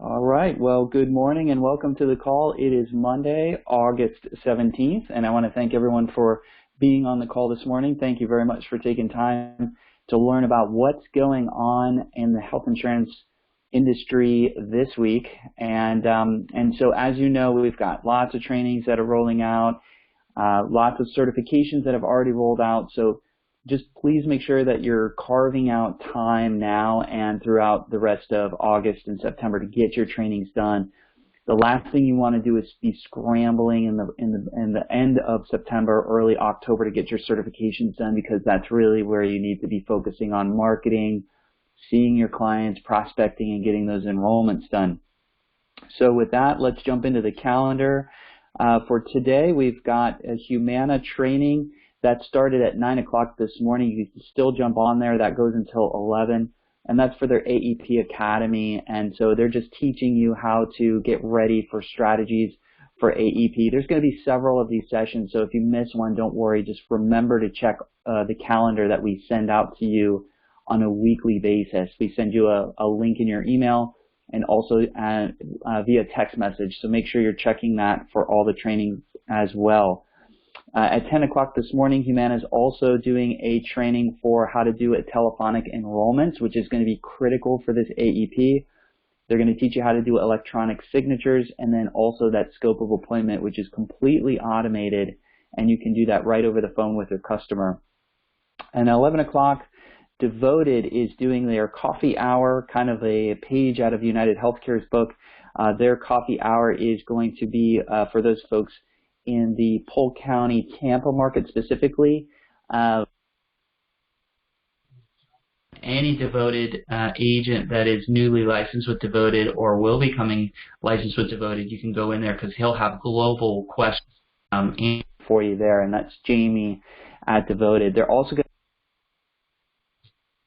All right. Well, good morning and welcome to the call. It is Monday, August 17th, and I want to thank everyone for being on the call this morning. Thank you very much for taking time to learn about what's going on in the health insurance industry this week. And so, as you know, we've got lots of trainings that are rolling out, lots of certifications that have already rolled out. So just please make sure that you're carving out time now and throughout the rest of August and September to get your trainings done. The last thing you want to do is be scrambling in the end of September, early October to get your certifications done, because that's really where you need to be focusing on marketing, seeing your clients, prospecting, and getting those enrollments done. So with that, let's jump into the calendar. For today, we've got a Humana training that started at 9 o'clock this morning. You can still jump on there. That goes until 11, and that's for their AEP Academy. And so they're just teaching you how to get ready for strategies for AEP. There's going to be several of these sessions, so if you miss one, don't worry. Just remember to check the calendar that we send out to you on a weekly basis. We send you a link in your email and also via text message, so make sure you're checking that for all the trainings as well. At 10 o'clock this morning, Humana is also doing a training for how to do a telephonic enrollment, which is going to be critical for this AEP. They're going to teach you how to do electronic signatures and then also that scope of appointment, which is completely automated, and you can do that right over the phone with your customer. And at 11 o'clock, Devoted is doing their coffee hour, kind of a page out of United Healthcare's book. Their coffee hour is going to be for those folks in the Polk County, Tampa market specifically. Any Devoted agent that is newly licensed with Devoted or will be becoming licensed with Devoted, you can go in there because he'll have global questions for you there, and that's Jamie at Devoted. They're also going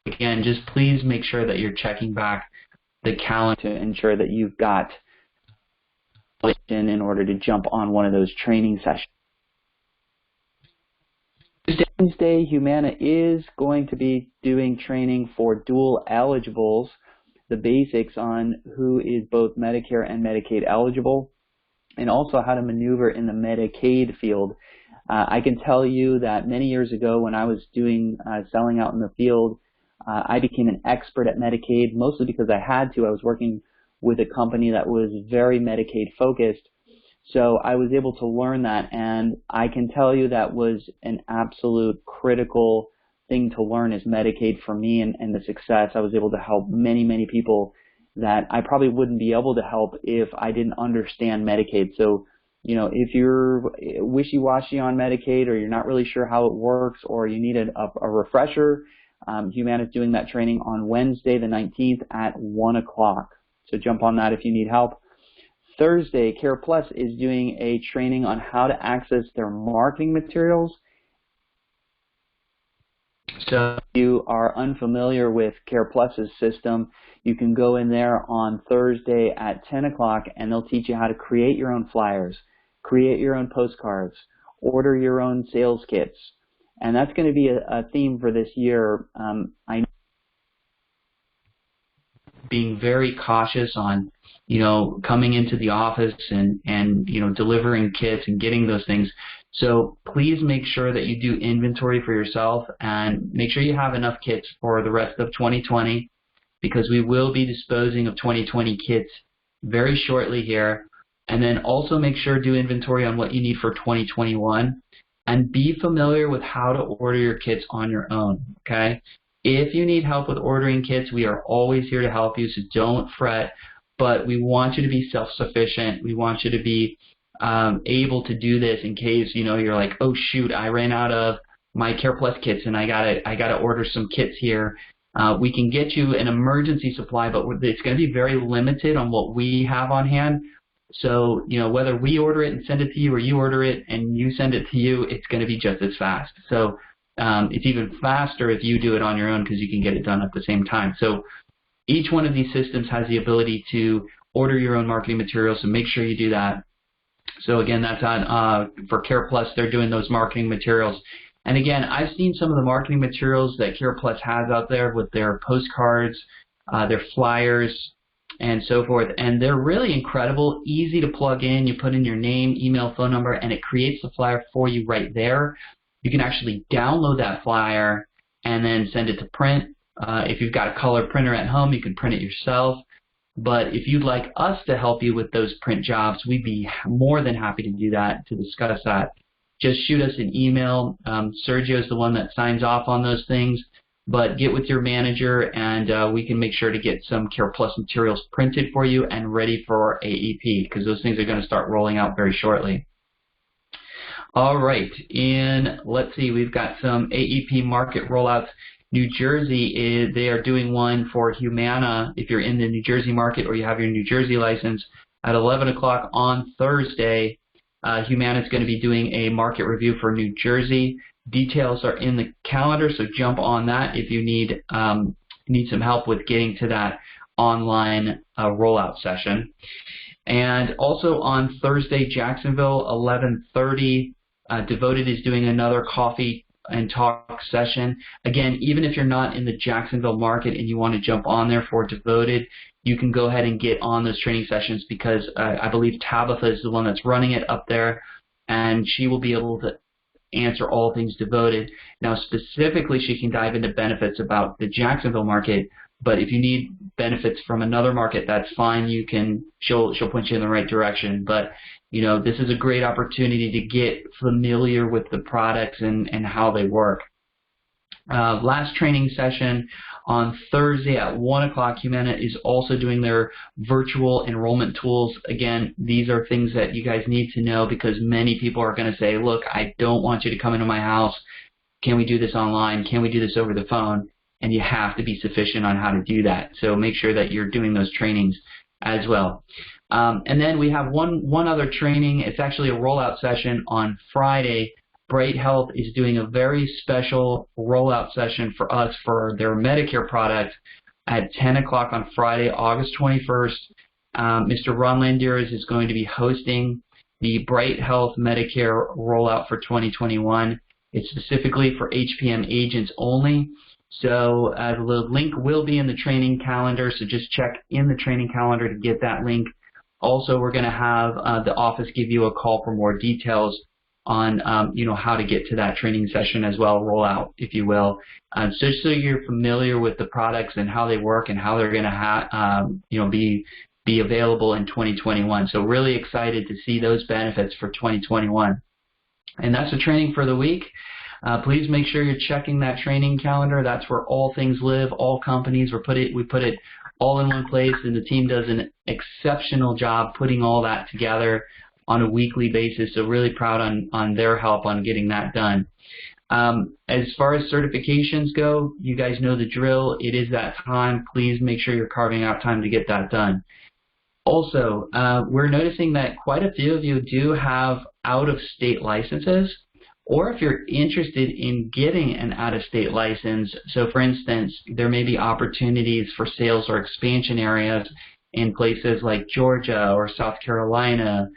to, again, just please make sure that you're checking back the calendar to ensure that you've got in order to jump on one of those training sessions. Wednesday, Humana is going to be doing training for dual eligibles, the basics on who is both Medicare and Medicaid eligible, and also how to maneuver in the Medicaid field. I can tell you that many years ago when I was doing selling out in the field, I became an expert at Medicaid, mostly because I had to. I was working with a company that was very Medicaid focused. So I was able to learn that, and I can tell you that was an absolute critical thing to learn is Medicaid for me and the success. I was able to help many, many people that I probably wouldn't be able to help if I didn't understand Medicaid. So, you know, if you're wishy-washy on Medicaid or you're not really sure how it works or you need a refresher, Humana is doing that training on Wednesday the 19th at 1 o'clock. So jump on that if you need help. Thursday, CarePlus is doing a training on how to access their marketing materials. So if you are unfamiliar with CarePlus's system, you can go in there on Thursday at 10 o'clock and they'll teach you how to create your own flyers, create your own postcards, order your own sales kits. And that's going to be a theme for this year. I know being very cautious on, you know, coming into the office and you know, delivering kits and getting those things. So please make sure that you do inventory for yourself and make sure you have enough kits for the rest of 2020, because we will be disposing of 2020 kits very shortly here. And then also make sure do inventory on what you need for 2021 and be familiar with how to order your kits on your own, okay? If you need help with ordering kits, we are always here to help you, so don't fret. But we want you to be self-sufficient. We want you to be able to do this in case, you know, you're like, oh shoot, I ran out of my CarePlus kits and I gotta order some kits here. We can get you an emergency supply, but it's going to be very limited on what we have on hand. So, you know, whether we order it and send it to you or you order it and you send it to you, it's going to be just as fast. So it's even faster if you do it on your own because you can get it done at the same time. So each one of these systems has the ability to order your own marketing materials, so make sure you do that. So again, that's on for CarePlus. They're doing those marketing materials. And again, I've seen some of the marketing materials that CarePlus has out there with their postcards, their flyers, and so forth. And they're really incredible, easy to plug in. You put in your name, email, phone number, and it creates the flyer for you right there. You can actually download that flyer and then send it to print. If you've got a color printer at home, you can print it yourself. But if you'd like us to help you with those print jobs, we'd be more than happy to do that, to discuss that. Just shoot us an email. Sergio is the one that signs off on those things. But get with your manager, and we can make sure to get some CarePlus materials printed for you and ready for AEP, because those things are going to start rolling out very shortly. All right, and let's see, we've got some AEP market rollouts. New Jersey, they are doing one for Humana if you're in the New Jersey market or you have your New Jersey license. At 11 o'clock on Thursday, Humana is going to be doing a market review for New Jersey. Details are in the calendar, so jump on that if you need some help with getting to that online rollout session. And also on Thursday, Jacksonville, 11:30, Devoted is doing another coffee and talk session. Again, even if you're not in the Jacksonville market and you want to jump on there for Devoted, you can go ahead and get on those training sessions, because I believe Tabitha is the one that's running it up there, and she will be able to answer all things Devoted. Now, specifically, she can dive into benefits about the Jacksonville market, but if you need benefits from another market, that's fine. She'll point you in the right direction. But you know, this is a great opportunity to get familiar with the products and how they work. Last training session on Thursday at 1 o'clock, Humana is also doing their virtual enrollment tools. Again, these are things that you guys need to know, because many people are going to say, look, I don't want you to come into my house. Can we do this online? Can we do this over the phone? And you have to be sufficient on how to do that. So make sure that you're doing those trainings as well. And then we have one other training. It's actually a rollout session on Friday. Bright Health is doing a very special rollout session for us for their Medicare product at 10 o'clock on Friday, August 21st. Mr. Ron Landeras is going to be hosting the Bright Health Medicare rollout for 2021. It's specifically for HPM agents only. So the link will be in the training calendar, so just check in the training calendar to get that link. Also, we're going to have the office give you a call for more details on how to get to that training session as well, rollout, if you will, just so you're familiar with the products and how they work and how they're going to be available in 2021. So really excited to see those benefits for 2021. And that's the training for the week. Please make sure you're checking that training calendar. That's where all things live, all companies. We put it all in one place, and the team does an exceptional job putting all that together on a weekly basis. So really proud on their help on getting that done. As far as certifications go, you guys know the drill. It is that time. Please make sure you're carving out time to get that done. Also, we're noticing that quite a few of you do have out-of-state licenses, or if you're interested in getting an out-of-state license. So for instance, there may be opportunities for sales or expansion areas in places like Georgia or South Carolina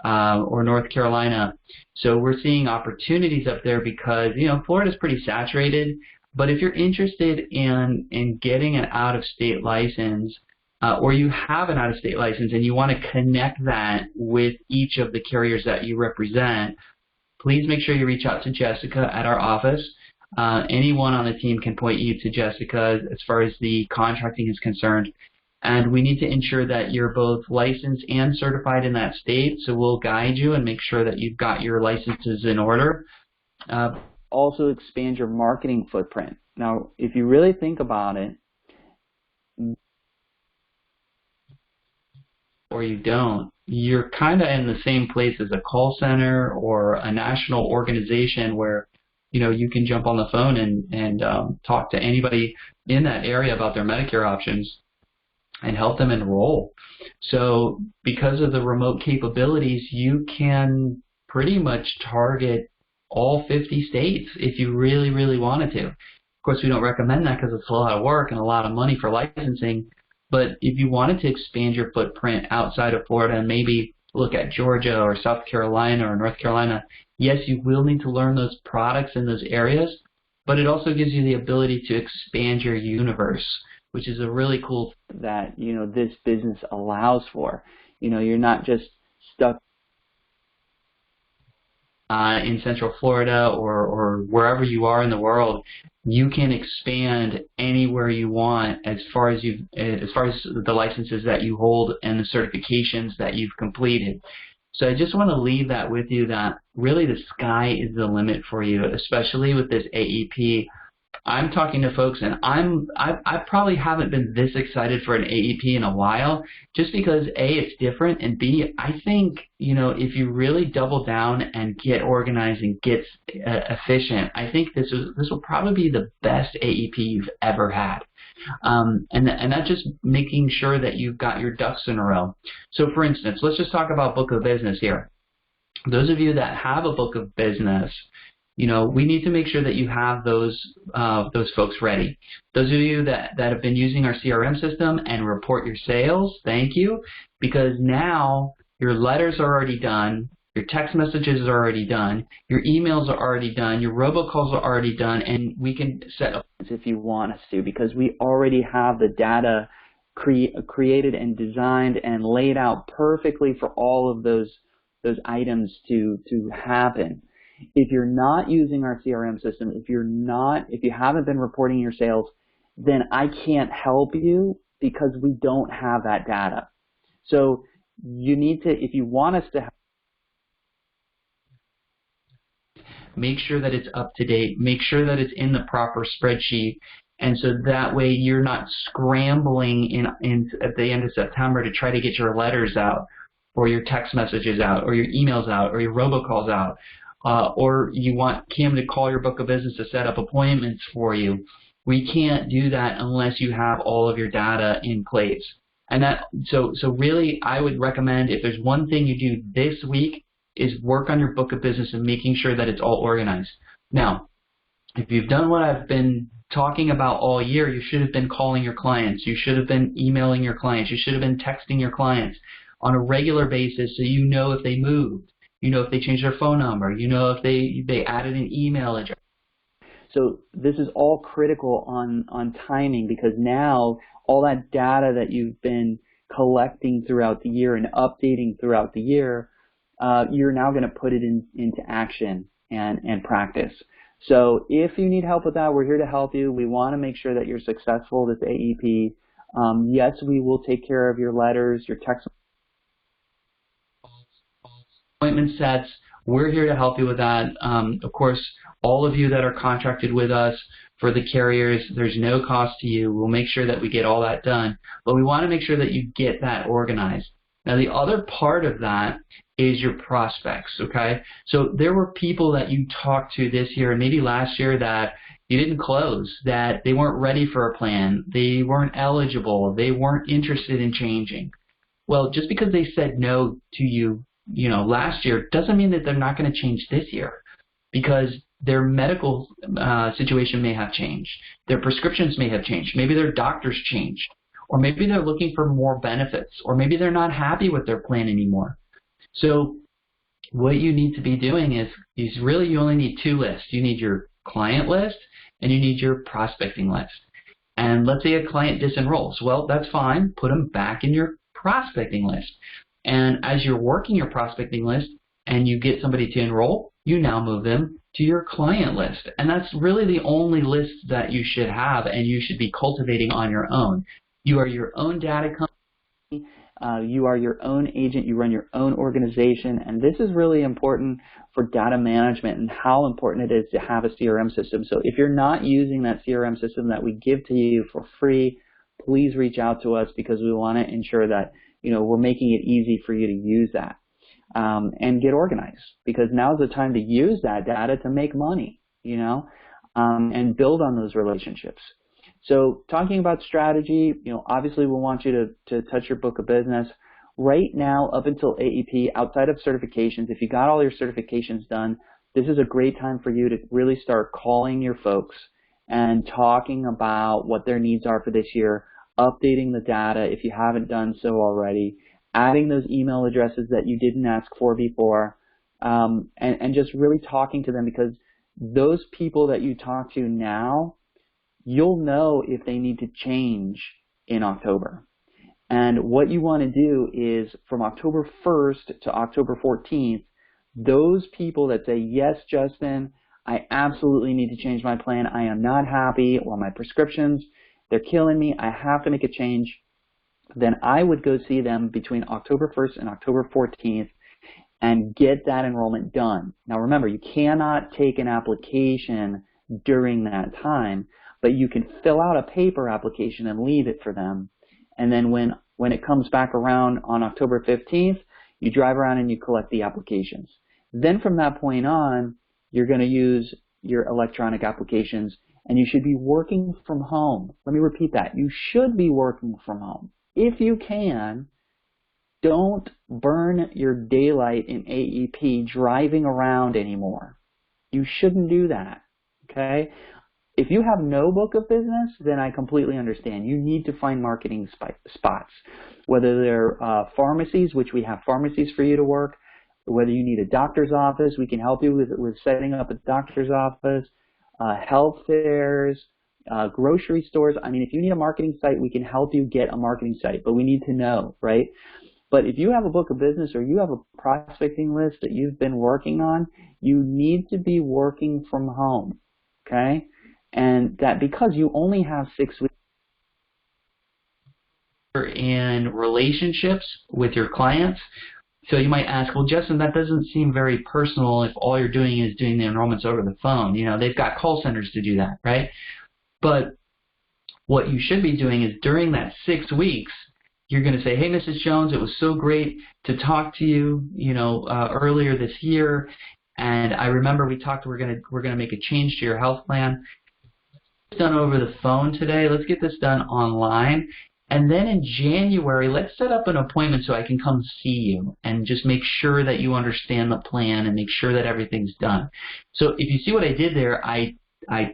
or North Carolina. So we're seeing opportunities up there because, Florida's pretty saturated. But if you're interested in getting an out-of-state license, or you have an out-of-state license and you want to connect that with each of the carriers that you represent, please make sure you reach out to Jessica at our office. Anyone on the team can point you to Jessica as far as the contracting is concerned. And we need to ensure that you're both licensed and certified in that state, so we'll guide you and make sure that you've got your licenses in order. Also expand your marketing footprint. Now, if you really think about it, or you don't, you're kind of in the same place as a call center or a national organization where you can jump on the phone and talk to anybody in that area about their Medicare options and help them enroll. So because of the remote capabilities, you can pretty much target all 50 states if you really, really wanted to. Of course, we don't recommend that because it's a lot of work and a lot of money for licensing. But if you wanted to expand your footprint outside of Florida and maybe look at Georgia or South Carolina or North Carolina, yes, you will need to learn those products in those areas, but it also gives you the ability to expand your universe. which is a really cool thing that, this business allows for. You're not just stuck in Central Florida or wherever you are in the world. You can expand anywhere you want as far as the licenses that you hold and the certifications that you've completed. So I just want to leave that with you, that really the sky is the limit for you, especially with this AEP. I'm talking to folks, and I probably haven't been this excited for an AEP in a while, just because A, it's different, and B, I think, if you really double down and get organized and get efficient, I think this will probably be the best AEP you've ever had. And that's just making sure that you've got your ducks in a row. So for instance, let's just talk about book of business here. Those of you that have a book of business, we need to make sure that you have those folks ready. Those of you that have been using our CRM system and report your sales, thank you, because now your letters are already done, your text messages are already done, your emails are already done, your robocalls are already done, and we can set up if you want us to, because we already have the data created and designed and laid out perfectly for all of those items to happen. If you're not using our CRM system, if you haven't been reporting your sales, then I can't help you because we don't have that data. So you need to, if you want us to make sure that it's up to date, make sure that it's in the proper spreadsheet, and so that way you're not scrambling at the end of September to try to get your letters out, or your text messages out, or your emails out, or your robocalls out. Or you want Kim to call your book of business to set up appointments for you. We can't do that unless you have all of your data in place. And so really, I would recommend, if there's one thing you do this week, is work on your book of business and making sure that it's all organized. Now, if you've done what I've been talking about all year, you should have been calling your clients. You should have been emailing your clients. You should have been texting your clients on a regular basis so you know if they moved. If they changed their phone number, if they added an email address. So this is all critical on timing, because now all that data that you've been collecting throughout the year and updating throughout the year, you're now going to put it into action and practice. So if you need help with that, we're here to help you. We want to make sure that you're successful with AEP. Yes, we will take care of your letters, your text appointment sets. We're here to help you with that. Of course, all of you that are contracted with us for the carriers, there's no cost to you. We'll make sure that we get all that done, but we want to make sure that you get that organized. Now, the other part of that is your prospects, okay? So there were people that you talked to this year and maybe last year that you didn't close, that they weren't ready for a plan, they weren't eligible, they weren't interested in changing. Well, just because they said no to you, last year, doesn't mean that they're not going to change this year, because their medical situation may have changed. Their prescriptions may have changed. Maybe their doctors changed, or maybe they're looking for more benefits, or maybe they're not happy with their plan anymore. So what you need to be doing is really you only need two lists. You need your client list and you need your prospecting list. And let's say a client disenrolls. Well, that's fine. Put them back in your prospecting list. And as you're working your prospecting list and you get somebody to enroll, you now move them to your client list. And that's really the only list that you should have and you should be cultivating on your own. You are your own data company. You are your own agent. You run your own organization. And this is really important for data management and how important it is to have a CRM system. So if you're not using that CRM system that we give to you for free, please reach out to us, because we want to ensure that we're making it easy for you to use that and get organized, because now's the time to use that data to make money, and build on those relationships. So talking about strategy, obviously we want you to touch your book of business. Right now, up until AEP, outside of certifications, if you got all your certifications done, this is a great time for you to really start calling your folks and talking about what their needs are for this year, updating the data if you haven't done so already, adding those email addresses that you didn't ask for before, and just really talking to them, because those people that you talk to now, you'll know if they need to change in October. And what you want to do is from October 1st to October 14th, those people that say, yes, Justin, I absolutely need to change my plan. I am not happy, or my prescriptions, they're killing me. I have to make a change. Then I would go see them between October 1st and October 14th and get that enrollment done. Now remember, you cannot take an application during that time, but you can fill out a paper application and leave it for them. And then when it comes back around on October 15th, you drive around and you collect the applications. Then from that point on, you're going to use your electronic applications, and you should be working from home. Let me repeat that. You should be working from home. If you can, don't burn your daylight in AEP driving around anymore. You shouldn't do that, okay? If you have no book of business, then I completely understand. You need to find marketing spots, whether they're pharmacies, which we have pharmacies for you to work, whether you need a doctor's office, we can help you with setting up a doctor's office, health fairs, grocery stores. I mean, if you need a marketing site, we can help you get a marketing site, but we need to know, right? But if you have a book of business or you have a prospecting list that you've been working on, you need to be working from home, okay? And that because you only have 6 weeks in relationships with your clients. So you might ask, well, Justin, that doesn't seem very personal if all you're doing is doing the enrollments over the phone. You know, they've got call centers to do that, right? But what you should be doing is during that 6 weeks, you're going to say, hey, Mrs. Jones, it was so great to talk to you, earlier this year. And I remember we talked, we're going to make a change to your health plan. It's done over the phone today. Let's get this done online. And then in January, let's set up an appointment so I can come see you and just make sure that you understand the plan and make sure that everything's done. So if you see what I did there, I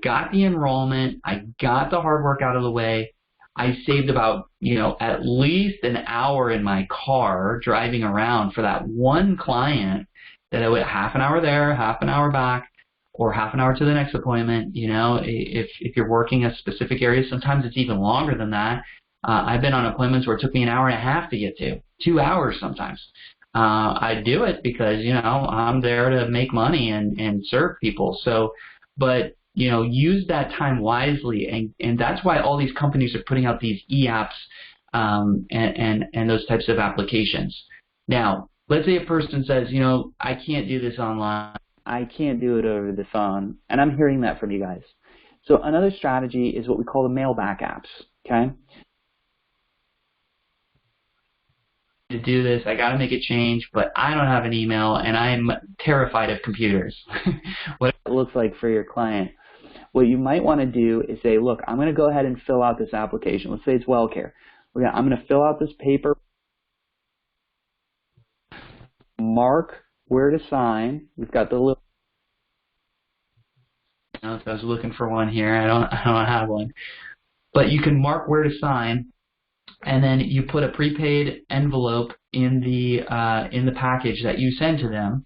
got the enrollment, I got the hard work out of the way. I saved about, at least an hour in my car driving around for that one client that I would half an hour there, half an hour back, or half an hour to the next appointment. If you're working a specific area, sometimes it's even longer than that. I've been on appointments where it took me an hour and a half to get to, 2 hours sometimes. I do it because, I'm there to make money and serve people. So, but, use that time wisely. And that's why all these companies are putting out these e-apps and those types of applications. Now, let's say a person says, I can't do this online. I can't do it over the phone. And I'm hearing that from you guys. So another strategy is what we call the Mailback Apps, okay? To do this, I got to make a change, but I don't have an email, and I'm terrified of computers. What it looks like for your client. What you might want to do is say, look, I'm going to go ahead and fill out this application. Let's say it's WellCare. I'm going to fill out this paper, mark where to sign. We've got the little. So I was looking for one here. I don't have one, but you can mark where to sign. And then you put a prepaid envelope in the package that you send to them.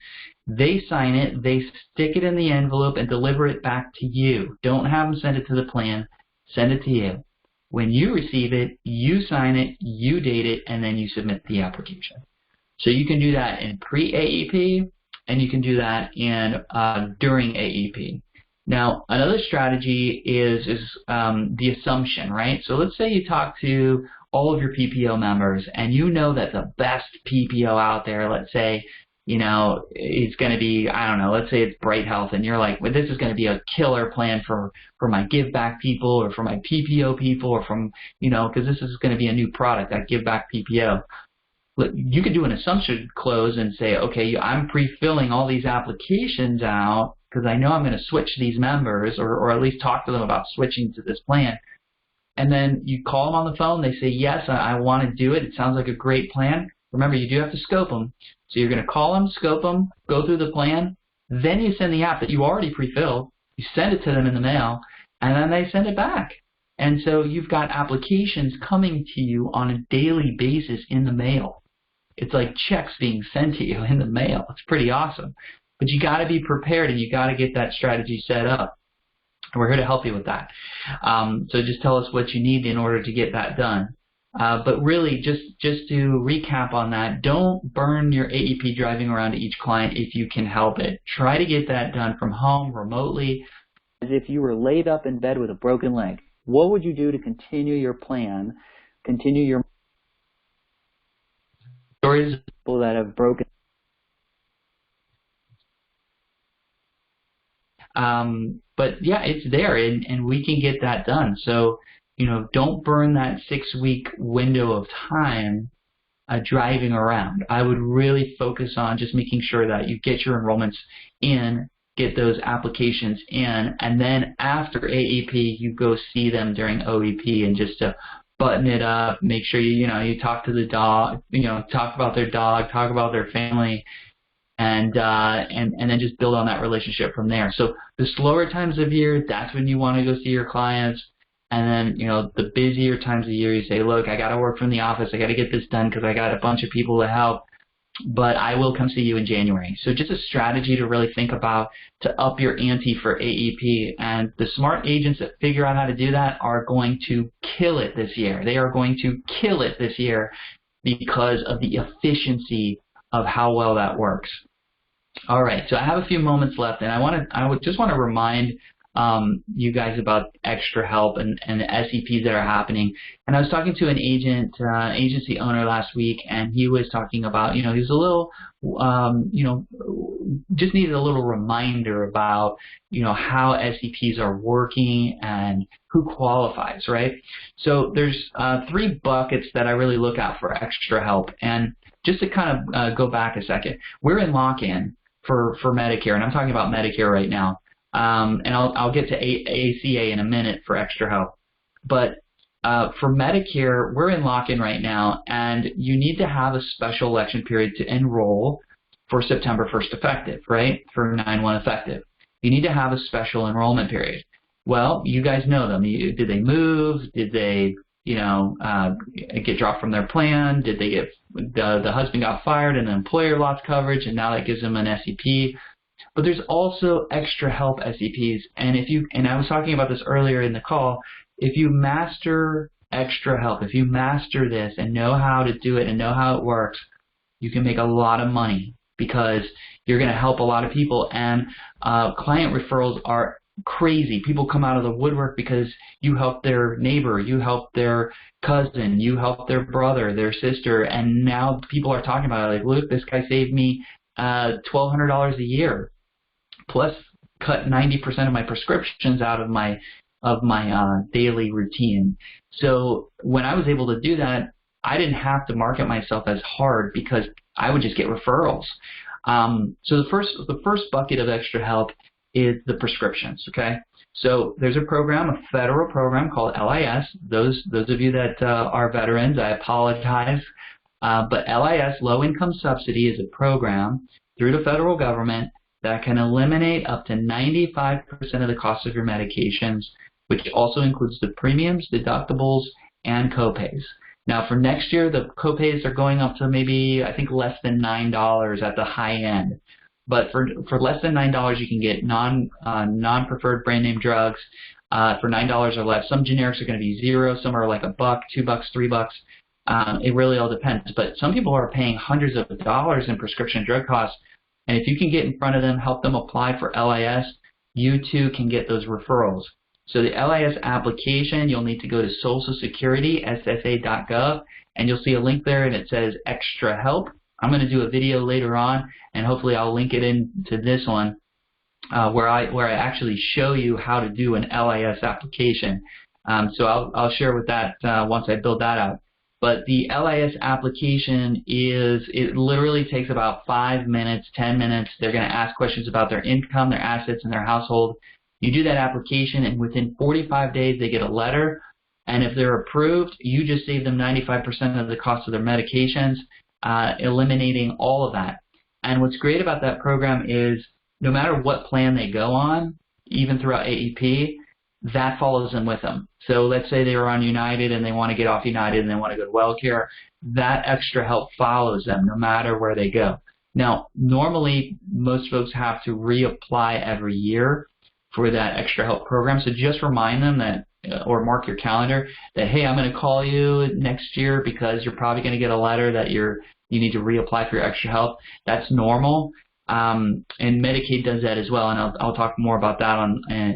They sign it, they stick it in the envelope and deliver it back to you. Don't have them send it to the plan, send it to you. When you receive it, you sign it, you date it, and then you submit the application. So you can do that in pre-AEP, and you can do that in during AEP. Now, another strategy is the assumption, right? So let's say you talk to all of your PPO members, and you know that the best PPO out there, let's say, is going to be, I don't know, let's say it's Bright Health, and you're like, well, this is going to be a killer plan for my give back people or for my PPO people or from, because this is going to be a new product, that give back PPO. You could do an assumption close and say, okay, I'm pre-filling all these applications out because I know I'm going to switch these members or at least talk to them about switching to this plan. And then you call them on the phone. They say, yes, I want to do it. It sounds like a great plan. Remember, you do have to scope them. So you're going to call them, scope them, go through the plan. Then you send the app that you already pre-filled. You send it to them in the mail, and then they send it back. And so you've got applications coming to you on a daily basis in the mail. It's like checks being sent to you in the mail. It's pretty awesome. But you got to be prepared, and you got to get that strategy set up. We're here to help you with that. So just tell us what you need in order to get that done. But really, just to recap on that, don't burn your AEP driving around to each client if you can help it. Try to get that done from home, remotely. As if you were laid up in bed with a broken leg, what would you do to continue your plan, continue your stories of people that have broken? But yeah, it's there, and we can get that done. So, don't burn that 6-week window of time driving around. I would really focus on just making sure that you get your enrollments in, get those applications in, and then after AEP, you go see them during OEP, and just to button it up, make sure you talk to the dog, talk about their dog, talk about their family, and then just build on that relationship from there. So the slower times of year, that's when you want to go see your clients. And then, the busier times of year, you say, look, I got to work from the office. I got to get this done because I got a bunch of people to help, but I will come see you in January. So just a strategy to really think about to up your ante for AEP. And the smart agents that figure out how to do that are going to kill it this year. They are going to kill it this year because of the efficiency of how well that works. All right, so I have a few moments left, and I just want to remind you guys about extra help and the SEPs that are happening. And I was talking to an agency owner last week, and he was talking about, he was a little, just needed a little reminder about, how SEPs are working and who qualifies, right? So there's 3 buckets that I really look at for extra help. And just to kind of go back a second, we're in lock-in for Medicare, and I'm talking about Medicare right now. And I'll get to ACA in a minute for extra help. But for Medicare, we're in lock-in right now, and you need to have a special election period to enroll for September 1st effective, right? For 9/1 effective. You need to have a special enrollment period. Well, you guys know them. Did they move? Did they, get dropped from their plan? Did they get the husband got fired and the employer lost coverage, and now that gives them an SEP? But there's also extra help SEPs, and I was talking about this earlier in the call. If you master extra help, if you master this and know how to do it and know how it works, you can make a lot of money because you're going to help a lot of people. And client referrals are crazy. People come out of the woodwork because you helped their neighbor, you helped their cousin, you helped their brother, their sister, and now people are talking about it like, look, this guy saved me $1,200 a year, plus cut 90% of my prescriptions out of my daily routine. So when I was able to do that, I didn't have to market myself as hard because I would just get referrals. So the first bucket of extra help is the prescriptions. Okay, so there's a program, a federal program called LIS. Those of you that are veterans, I apologize, but LIS, Low Income Subsidy, is a program through the federal government that can eliminate up to 95% of the cost of your medications, which also includes the premiums, deductibles, and copays. Now for next year, the copays are going up to maybe, I think, less than $9 at the high end. But for less than $9, you can get non-preferred brand name drugs for $9 or less. Some generics are going to be $0, some are like $1, $2, $3. It really all depends. But some people are paying hundreds of dollars in prescription drug costs. And if you can get in front of them, help them apply for LIS, you too can get those referrals. So the LIS application, you'll need to go to Social Security, SSA.gov, and you'll see a link there, and it says Extra Help. I'm going to do a video later on, and hopefully I'll link it into this one where I actually show you how to do an LIS application. So I'll share with that once I build that out. But the LIS application it literally takes about 5 minutes, 10 minutes. They're going to ask questions about their income, their assets, and their household. You do that application, and within 45 days they get a letter. And if they're approved, you just save them 95% of the cost of their medications, eliminating all of that. And what's great about that program is no matter what plan they go on, even throughout AEP, that follows them with them. So let's say they were on United and they want to get off United and they want to go to WellCare, that extra help follows them no matter where they go. Now, normally most folks have to reapply every year, for that extra help program. So just remind them that, or mark your calendar that, hey, I'm going to call you next year because you're probably going to get a letter that you need to reapply for your extra help. That's normal. And Medicaid does that as well, and I'll talk more about that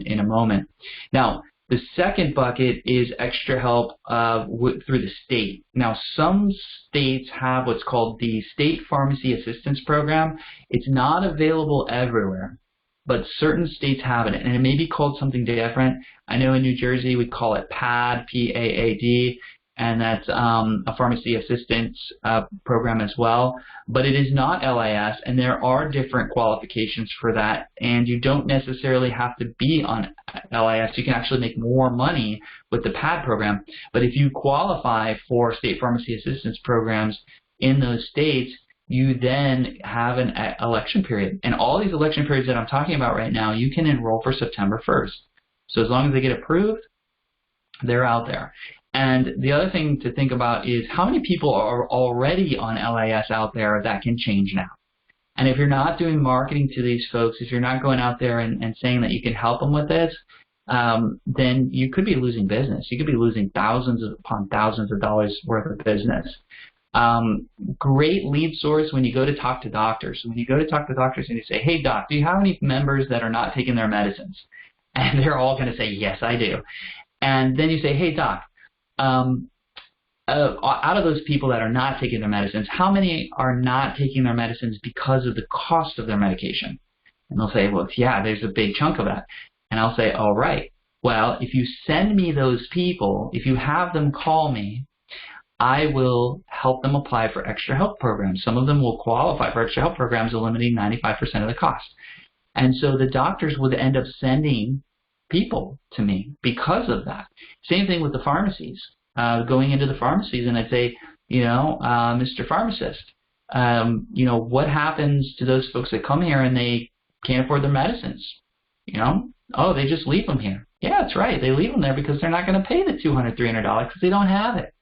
in a moment. Now, the second bucket is extra help through the state. Now, some states have what's called the State Pharmacy Assistance Program. It's not available everywhere, but certain states have it, and it may be called something different. I know in New Jersey we call it PAD, P-A-A-D, and that's a pharmacy assistance program as well. But it is not LIS, and there are different qualifications for that, and you don't necessarily have to be on LIS. You can actually make more money with the PAD program. But if you qualify for state pharmacy assistance programs in those states, you then have an election period. And all these election periods that I'm talking about right now, you can enroll for September 1st. So as long as they get approved, they're out there. And the other thing to think about is how many people are already on LIS out there that can change now. And if you're not doing marketing to these folks, if you're not going out there and saying that you can help them with this, then you could be losing business. You could be losing thousands upon thousands of dollars worth of business. Great lead source when you go to talk to doctors. When you go to talk to doctors and you say, hey, doc, do you have any members that are not taking their medicines? And they're all going to say, yes, I do. And then you say, hey, doc, out of those people that are not taking their medicines, how many are not taking their medicines because of the cost of their medication? And they'll say, well, yeah, there's a big chunk of that. And I'll say, all right, well, if you send me those people, if you have them call me, I will help them apply for extra help programs. Some of them will qualify for extra help programs, eliminating 95% of the cost. And so the doctors would end up sending people to me because of that. Same thing with the pharmacies. Going into the pharmacies and I'd say, Mr. Pharmacist, what happens to those folks that come here and they can't afford their medicines? Oh, they just leave them here. Yeah, that's right. They leave them there because they're not going to pay the $200, $300 because they don't have it.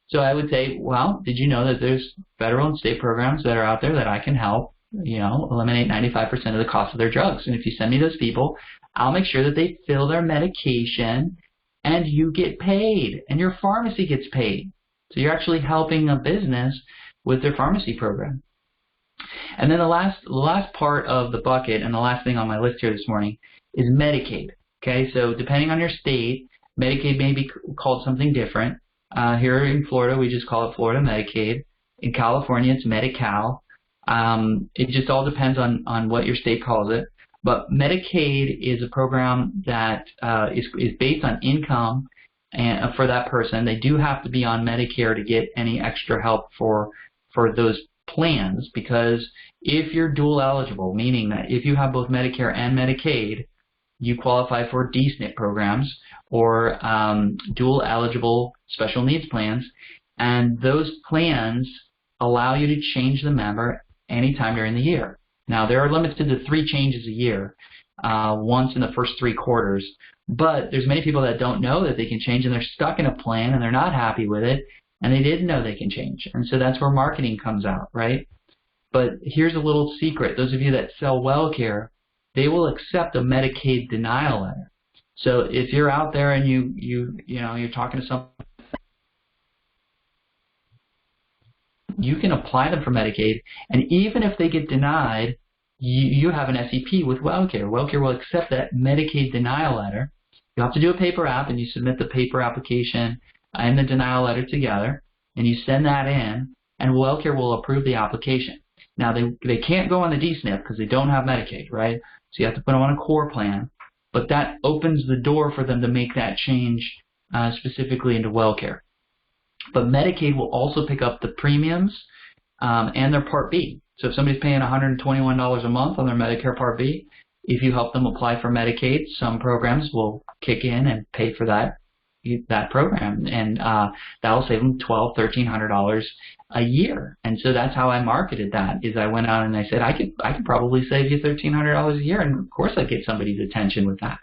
So I would say, well, did you know that there's federal and state programs that are out there that I can help, eliminate 95% of the cost of their drugs? And if you send me those people, I'll make sure that they fill their medication and you get paid and your pharmacy gets paid. So you're actually helping a business with their pharmacy program. And then the last part of the bucket and the last thing on my list here this morning is Medicaid. Okay, so depending on your state, Medicaid may be called something different. Here in Florida, we just call it Florida Medicaid. In California, it's Medi-Cal. It just all depends on what your state calls it. But Medicaid is a program that is based on income and for that person. They do have to be on Medicare to get any extra help for those plans, because if you're dual eligible, meaning that if you have both Medicare and Medicaid, you qualify for DSNP programs or dual eligible special needs plans, and those plans allow you to change the member anytime during the year. Now, they are limited to 3 changes a year, once in the first 3 quarters, but there's many people that don't know that they can change, and they're stuck in a plan and they're not happy with it, and they didn't know they can change. And so that's where marketing comes out, right? But here's a little secret. Those of you that sell WellCare, they will accept a Medicaid denial letter. So if you're out there and you're talking to someone, you can apply them for Medicaid, and even if they get denied, you have an SEP with WellCare. WellCare will accept that Medicaid denial letter. You have to do a paper app, and you submit the paper application and the denial letter together, and you send that in, and WellCare will approve the application. Now, they can't go on the DSNP because they don't have Medicaid, right? So you have to put them on a core plan, but that opens the door for them to make that change specifically into WellCare. But Medicaid will also pick up the premiums and their Part B. So if somebody's paying $121 a month on their Medicare Part B, if you help them apply for Medicaid, some programs will kick in and pay for that program, and that'll save them $1,200, $1,300 a year. And so that's how I marketed that. Is I went out and I said I could probably save you $1,300 a year, and of course I'd get somebody's attention with that.